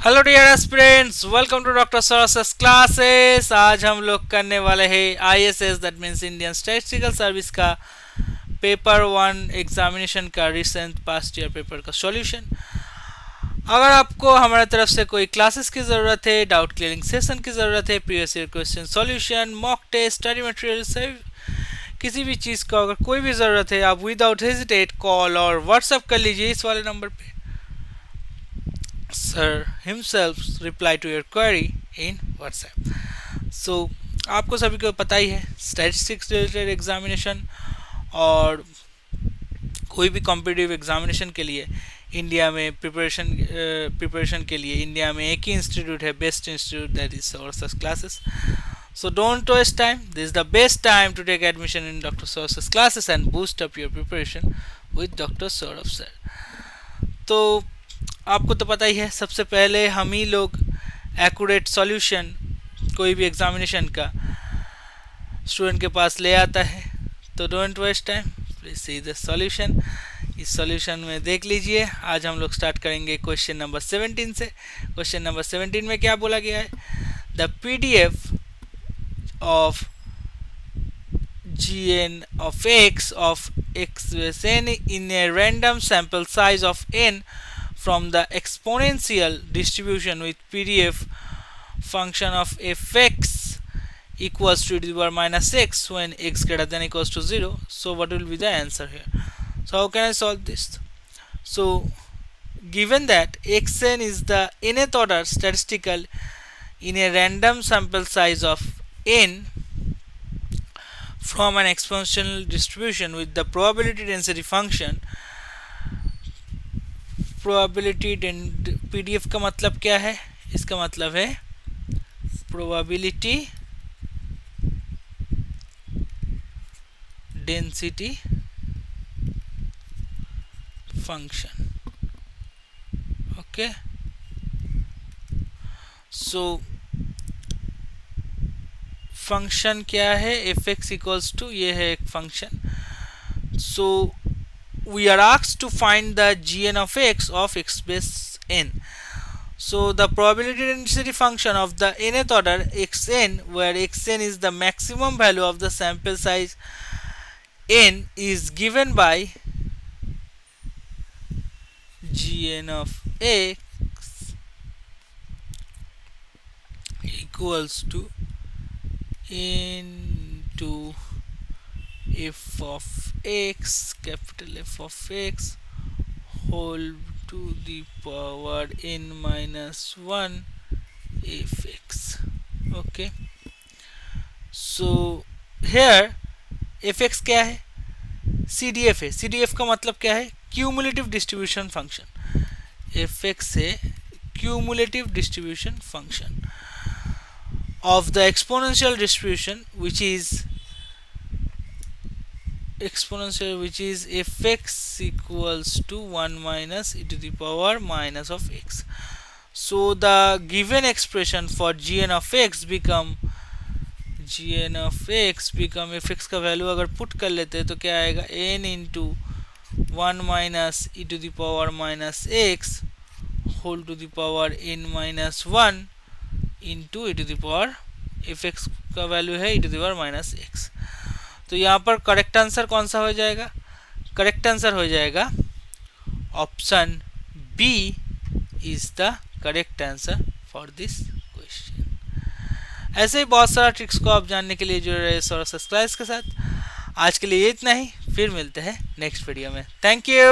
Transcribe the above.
Hello dear aspirants, welcome to doctor सौरस classes. आज हम लोग करने वाले हैं ISS, that means Indian statistical service का पेपर 1 एग्जामिनेशन का रिसेंट पास्ट ईयर पेपर का सॉल्यूशन। अगर आपको हमारे तरफ से कोई क्लासेस की ज़रूरत है, डाउट क्लियरिंग सेशन की ज़रूरत है, previous year question solution, mock test, study material से किसी भी चीज़ का अगर कोई भी ज़रूरत है, आप विदाउट हेजिटेट कॉल और व्हाट्सअप कर लीजिए इस वाले नंबर पे। Sir himself reply to your query in WhatsApp. So आपको सभी को पता ही है, स्टैटिस्टिक्स रिलेटेड एग्जामिनेशन और कोई भी कॉम्पिटिटिव एग्जामिनेशन के लिए इंडिया में प्रिपरेशन के लिए इंडिया में एक ही इंस्टीट्यूट है, best institute, that is sources classes. So don't waste time. This is the best time to take admission in Dr. Sources classes and boost up your preparation with Dr. Saurabh sir. तो आपको तो पता ही है, सबसे पहले हम ही लोग accurate solution कोई भी एग्जामिनेशन का स्टूडेंट के पास ले आता है. तो don't waste time, please see the solution. इस सॉल्यूशन में देख लीजिए. आज हम लोग स्टार्ट करेंगे क्वेश्चन नंबर 17 से. क्वेश्चन नंबर 17 में क्या बोला गया है? The PDF of gn of x of x plus n in a random sample size of n from the exponential distribution with PDF function of fx equals to e to the power minus x when x greater than equals to 0. So what will be the answer here? So how can I solve this? So given that xn is the nth order statistical in a random sample size of n from an exponential distribution with the probability density function. Probability PDF का मतलब क्या है? इसका मतलब है probability density function. Okay, so function क्या है? F x equals to, ये है एक function. So we are asked to find the gn of x base n. So the probability density function of the nth order xn, where xn is the maximum value of the sample size n, is given by gn of x equals to into f of x, capital F of x, whole to the power n minus 1 fx. Okay, so here fx क्या है? CDF है. CDF का मतलब क्या है? Cumulative distribution function. fx है cumulative distribution function of the exponential distribution which is fx equals to 1 minus e to the power minus of x. So the given expression for gn of x become fx का value अगर put कर लेते हैं तो क्या आएगा? n into 1 minus e to the power minus x whole to the power n minus 1 into e to the power, fx का value है e to the power minus x. तो यहाँ पर करेक्ट आंसर कौन सा हो जाएगा? करेक्ट आंसर हो जाएगा option B is the correct answer for this question. ऐसे ही बहुत सारा ट्रिक्स को आप जानने के लिए जुड़े रहे सोर्सेस क्लास के साथ. आज के लिए इतना ही, फिर मिलते हैं नेक्स्ट वीडियो में. Thank you.